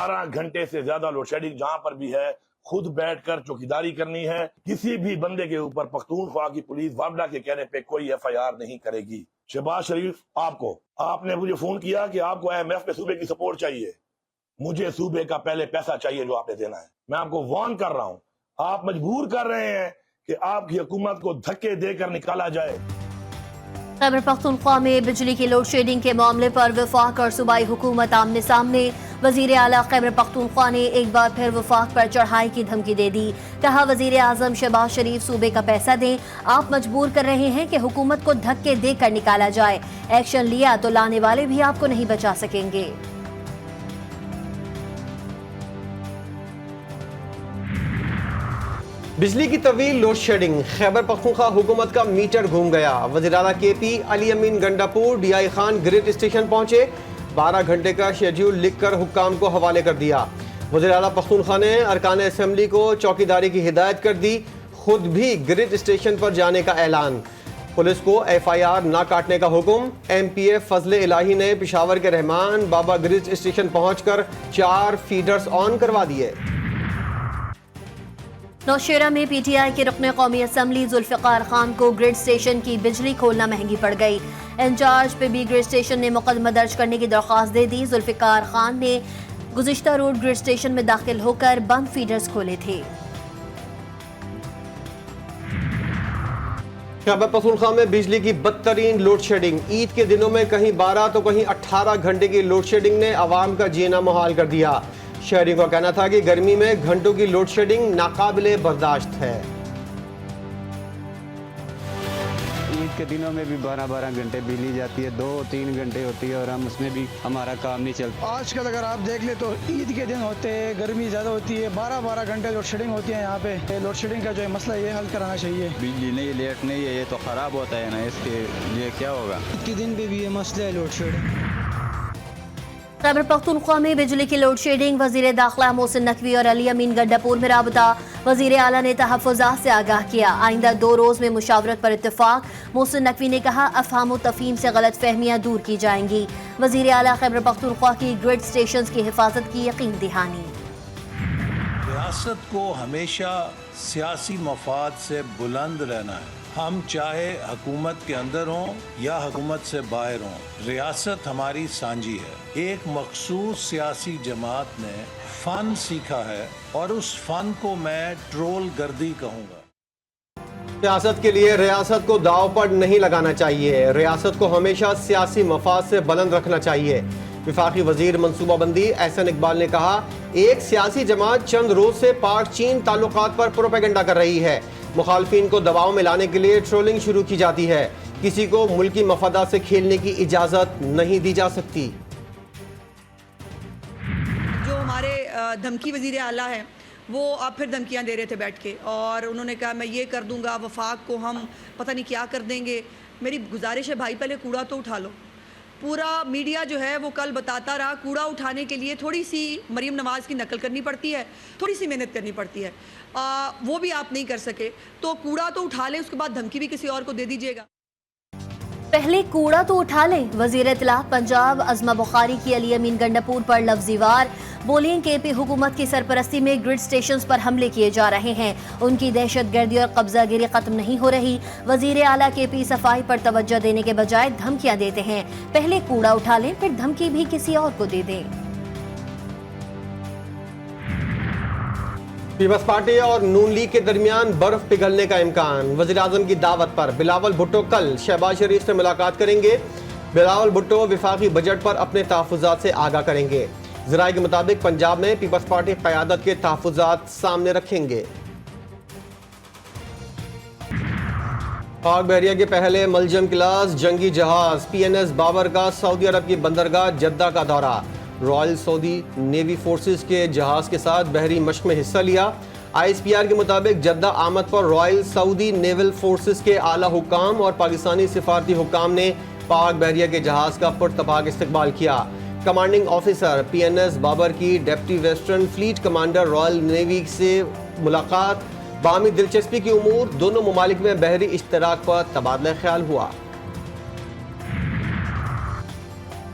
12 گھنٹے سے زیادہ لوڈ شیڈنگ جہاں پر بھی ہے خود بیٹھ کر چوکیداری کرنی ہے. کسی بھی بندے کے اوپر پختونخوا کی پولیس وابڈا کے کہنے پہ کوئی FIR نہیں کرے گی. شہباز شریف آپ نے مجھے فون کیا کہ آپ کو IMF کے صوبے کی سپورٹ چاہیے. مجھے صوبے کا پہلے پیسہ چاہیے جو آپ نے دینا ہے. میں آپ کو وارن کر رہا ہوں, آپ مجبور کر رہے ہیں کہ آپ کی حکومت کو دھکے دے کر نکالا جائے. خیبر پختونخوا میں بجلی کی لوڈ شیڈنگ کے معاملے پر وفاق اور صوبائی حکومت آمنے سامنے. وزیر اعلیٰ خیبر پختونخوا نے ایک بار پھر وفاق پر چڑھائی کی دھمکی دے دی. کہا وزیر اعظم شہباز شریف صوبے کا پیسہ دیں, آپ مجبور کر رہے ہیں کہ حکومت کو دھکے دے کر نکالا جائے. ایکشن لیا تو لانے والے بھی آپ کو نہیں بچا سکیں گے. بجلی کی طویل لوڈ شیڈنگ, خیبر پختونخوا حکومت کا میٹر گھوم گیا. وزیر اعلیٰ KP Ali Amin Gandapur DI Khan grid station پہنچے, 12 گھنٹے کا شیڈیول لکھ کر حکام کو حوالے کر دیا. وزیر اعلیٰ پختونخوا نے ارکان اسمبلی کو چوکیداری کی ہدایت کر دی, خود بھی گرڈ اسٹیشن پر جانے کا اعلان. پولیس کو FIR نہ کاٹنے کا حکم. MPA فضل الہی نے پشاور کے رحمان بابا گرڈ اسٹیشن پہنچ کر 4 فیڈرز آن کروا دیے. نوشیرہ میں PTI کے رکن قومی اسمبلی ذوالفقار خان کو گرڈ اسٹیشن کی بجلی کھولنا مہنگی پڑ گئی. انچارج پہ بھی گرڈ اسٹیشن نے مقدمہ درج کرنے کی درخواست دے دی. ذوالفقار خان نے گزشتہ روز گرڈ اسٹیشن میں داخل ہو کر بند فیڈرز کھولے تھے. خیبر پختونخوا میں بجلی کی بدترین لوڈ شیڈنگ. عید کے دنوں میں کہیں 12 تو کہیں 18 گھنٹے کی لوڈ شیڈنگ نے عوام کا جینا محال کر دیا. شہریوں کا کہنا تھا کہ گرمی میں گھنٹوں کی لوڈ شیڈنگ ناقابل برداشت ہے. عید کے دنوں میں بھی 12 گھنٹے بجلی جاتی ہے, 2-3 گھنٹے ہوتی ہے اور ہم اس میں بھی ہمارا کام نہیں چلتا. آج کل اگر آپ دیکھ لیں تو عید کے دن ہوتے ہیں, گرمی زیادہ ہوتی ہے, 12 گھنٹے لوڈ شیڈنگ ہوتی ہے. یہاں پہ لوڈ شیڈنگ کا جو ہے مسئلہ یہ حل کرانا چاہیے. بجلی نہیں لیٹ نہیں ہے, یہ تو خراب ہوتا ہے نا, اس کے لیے کیا ہوگا. عید کے دن پہ بھی یہ مسئلہ ہے لوڈ شیڈنگ. خیبر پختونخوا میں بجلی کی لوڈ شیڈنگ. وزیر داخلہ محسن نقوی اور علی امین گنڈاپور میں رابطہ. وزیر اعلیٰ نے تحفظات سے آگاہ کیا, آئندہ 2 روز میں مشاورت پر اتفاق. محسن نقوی نے کہا افہام و تفہیم سے غلط فہمیاں دور کی جائیں گی. وزیر اعلیٰ خیبر پختونخوا کی گرڈ اسٹیشنز کی حفاظت کی یقین دہانی. ریاست کو ہمیشہ سیاسی مفاد سے بلند رہنا ہے. ہم چاہے حکومت کے اندر ہوں یا حکومت سے باہر ہوں, ریاست ہماری سانجی ہے. ایک مخصوص سیاسی جماعت نے فن سیکھا ہے اور اس فن کو میں ٹرول گردی کہوں گا. سیاست کے لیے ریاست کو داؤ پر نہیں لگانا چاہیے, ریاست کو ہمیشہ سیاسی مفاد سے بلند رکھنا چاہیے. وفاقی وزیر منصوبہ بندی احسن اقبال نے کہا ایک سیاسی جماعت چند روز سے پاک چین تعلقات پر پروپیگنڈا کر رہی ہے. مخالفین کو دباؤ میں لانے کے لیے ٹرولنگ شروع کی جاتی ہے. کسی کو ملکی مفادات سے کھیلنے کی اجازت نہیں دی جا سکتی. جو ہمارے دھمکی وزیر اعلیٰ ہیں وہ اب پھر دھمکیاں دے رہے تھے بیٹھ کے, اور انہوں نے کہا میں یہ کر دوں گا, وفاق کو ہم پتہ نہیں کیا کر دیں گے. میری گزارش ہے بھائی پہلے کوڑا تو اٹھا لو. پورا میڈیا جو ہے وہ کل بتاتا رہا کوڑا اٹھانے کے لیے تھوڑی سی مریم نواز کی نقل کرنی پڑتی ہے, تھوڑی سی محنت کرنی پڑتی ہے. وہ بھی آپ نہیں کر سکے تو کوڑا تو اٹھا لیں, اس کے بعد دھمکی بھی کسی اور کو دے دیجیے گا. پہلے کوڑا تو اٹھا لیں. وزیر اطلاعات پنجاب عظمہ بخاری کی علی امین گنڈاپور پر لفظی وار. بولیں کہ KP حکومت کی سرپرستی میں گرڈ اسٹیشنز پر حملے کیے جا رہے ہیں, ان کی دہشت گردی اور قبضہ گیری ختم نہیں ہو رہی. وزیر اعلیٰ KP صفائی پر توجہ دینے کے بجائے دھمکیاں دیتے ہیں. پہلے کوڑا اٹھا لیں پھر دھمکی بھی کسی اور کو دے دیں. پیپلز پارٹی اور نون لیگ کے درمیان برف پگھلنے کا امکان. وزیراعظم کی دعوت پر بلاول بھٹو کل شہباز شریف سے ملاقات کریں گے. بلاول بھٹو وفاقی بجٹ پر اپنے تحفظات سے آگاہ کریں گے. ذرائع کے مطابق پنجاب میں پیپلز پارٹی قیادت کے تحفظات سامنے رکھیں گے. پاک بحریہ کے پہلے ملجم کلاس جنگی جہاز PNS بابر کا سعودی عرب کی بندرگاہ جدہ کا دورہ. رائل سعودی نیوی فورسز کے جہاز کے ساتھ بحری مشق میں حصہ لیا. ISPR کے مطابق جدہ آمد پر رائل سعودی نیول فورسز کے اعلیٰ حکام اور پاکستانی سفارتی حکام نے پاک بحریہ کے جہاز کا پرتپاک استقبال کیا. کمانڈنگ آفیسر PNS بابر کی deputy western flat commander Royal navy سے ملاقات. باہمی دلچسپی کی امور, دونوں ممالک میں بحری اشتراک پر تبادلہ خیال ہوا.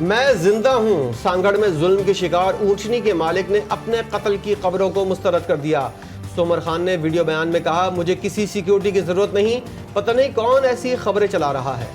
میں زندہ ہوں، سانگڑ میں ظلم کے شکار اونٹنی کے مالک نے اپنے قتل کی خبروں کو مسترد کر دیا۔ سومر خان نے ویڈیو بیان میں کہا، مجھے کسی سیکیورٹی کی ضرورت نہیں، پتہ نہیں کون ایسی خبریں چلا رہا ہے۔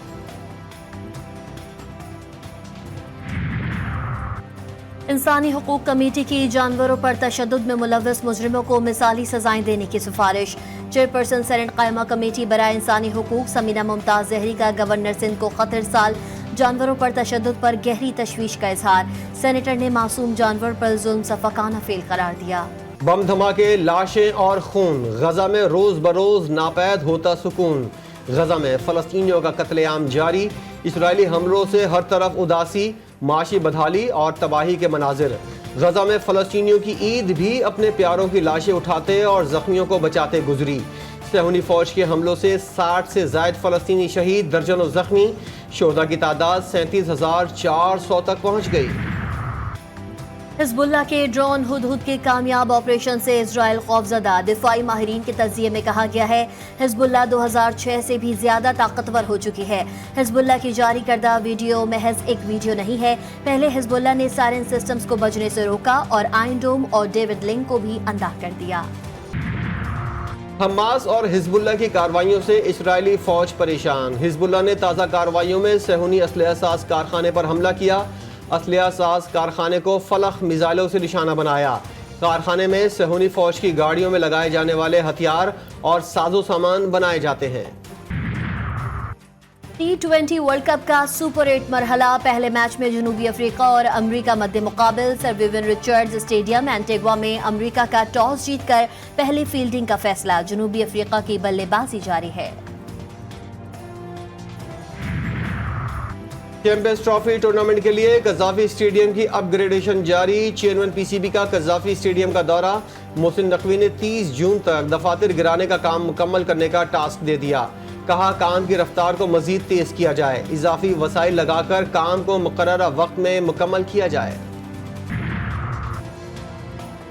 انسانی حقوق کمیٹی کی جانوروں پر تشدد میں ملوث مجرموں کو مثالی سزائیں دینے کی سفارش۔ چیئرپرسن سینٹ قائمہ کمیٹی برائے انسانی حقوق سمینہ ممتاز زہری کا گورنر سندھ کو خط ارسال۔ جانوروں پر تشدد پر گہری تشویش کا اظہار۔ سینیٹر نے معصوم جانور پر ظلم صفقانہ فعل قرار دیا۔ بم دھماکے، لاشیں اور خون، غزہ میں روز بروز ناپید ہوتا سکون۔ غزہ میں فلسطینیوں کا قتل عام جاری، اسرائیلی حملوں سے ہر طرف اداسی، معاشی بدحالی اور تباہی کے مناظر۔ غزہ میں فلسطینیوں کی عید بھی اپنے پیاروں کی لاشیں اٹھاتے اور زخمیوں کو بچاتے گزری۔ صہیونی فوج کے حملوں سے 60 سے زائد فلسطینی شہید، درجنوں زخمی، شہداء کی تعداد 37,400 تک پہنچ گئی۔ حزب اللہ کے ڈرون ہدہد کے کامیاب آپریشن سے اسرائیل خوفزدہ۔ دفاعی ماہرین کے تجزیے میں کہا گیا ہے حزب اللہ 2006 سے بھی زیادہ طاقتور ہو چکی ہے۔ حزب اللہ کی جاری کردہ ویڈیو محض ایک ویڈیو نہیں ہے۔ پہلے حزب اللہ نے سائرن سسٹمز کو بجنے سے روکا اور آئرن ڈوم اور ڈیوڈ لنک کو بھی اندھا کر دیا۔ حماس اور حزب اللہ کی کارروائیوں سے اسرائیلی فوج پریشان۔ حزب اللہ نے تازہ کارروائیوں میں صہیونی اسلحہ ساز کارخانے پر حملہ کیا۔ اسلحہ ساز کارخانے کو فلق میزائلوں سے نشانہ بنایا۔ کارخانے میں صہیونی فوج کی گاڑیوں میں لگائے جانے والے ہتھیار اور ساز و سامان بنائے جاتے ہیں۔ T20 ورلڈ کپ کا سپر 8 مرحلہ، پہلے میچ میں جنوبی افریقہ اور امریکہ مد مقابل۔ سر ویون رچرڈز اسٹیڈیم اینٹیگوا میں امریکہ کا ٹاس جیت کر پہلی فیلڈنگ کا فیصلہ۔ جنوبی افریقہ کی بلے بازی جاری ہے۔ چیمپئنز ٹرافی ٹورنامنٹ کے لیے قذافی اسٹیڈیم کی اپ گریڈیشن جاری۔ چیئرمین پی سی بی کا قذافی اسٹیڈیم کا دورہ۔ محسن نقوی نے 30 جون تک دفاتر گرانے کا کام مکمل کرنے کا ٹاسک دے دیا۔ کہا کام کی رفتار کو مزید تیز کیا جائے، اضافی وسائل لگا کر کام کو مقررہ وقت میں مکمل کیا جائے۔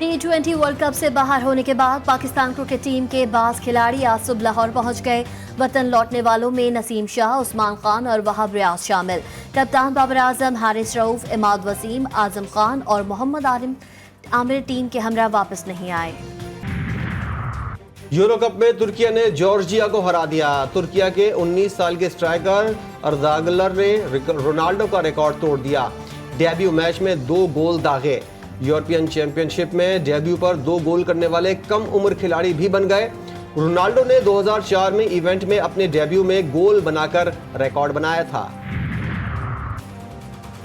T20 ورلڈ کپ سے باہر ہونے کے بعد پاکستان کرکٹ ٹیم کے بعض کھلاڑی آج صبح لاہور پہنچ گئے۔ وطن لوٹنے والوں میں نسیم شاہ، عثمان خان اور وہاب ریاض شامل۔ کپتان بابر اعظم، حارث رؤوف، عماد وسیم، اعظم خان اور محمد عامر ٹیم کے ہمراہ واپس نہیں آئے۔ یورو کپ میں ترکیہ نے جارجیا کو ہرا دیا۔ ترکیہ کے 19 سال کے اسٹرائکر ارداگلر نے رونالڈو کا ریکارڈ توڑ دیا۔ ڈیبیو میچ میں 2 گول داغے۔ یورپین چیمپئن شپ میں ڈیبیو پر 2 گول کرنے والے کم عمر کھلاڑی بھی بن گئے۔ رونالڈو نے 2004 میں ایونٹ میں اپنے ڈیبیو میں گول بنا کر ریکارڈ بنایا تھا۔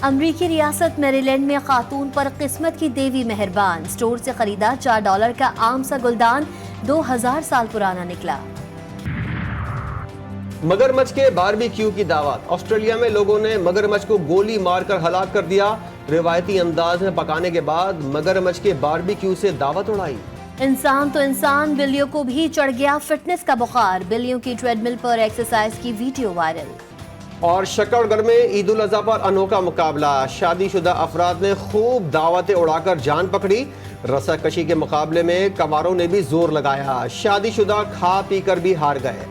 امریکی ریاست میریلینڈ میں خاتون پر قسمت کی دیوی مہربان، سٹور سے خریدا $4 کا عام سا گلدان 2000 سال پرانا نکلا۔ مگرمچھ کے باربی کیو کی دعوت۔ آسٹریلیا میں لوگوں نے مگرمچھ کو گولی مار کر ہلاک کر دیا۔ روایتی انداز میں پکانے کے بعد مگرمچھ کے باربی کیو سے دعوت اڑائی۔ انسان تو انسان، بلیوں کو بھی چڑھ گیا فٹنس کا بخار، بلیوں کی ٹریڈ مل پر ایکسرسائز کی ویڈیو وائرل۔ اور شکر گڑھ میں عید الاضحیٰ پر انوکھا مقابلہ، شادی شدہ افراد نے خوب دعوتیں اڑا کر جان پکڑی۔ رسا کشی کے مقابلے میں کنواروں نے بھی زور لگایا، شادی شدہ کھا پی کر بھی ہار گئے۔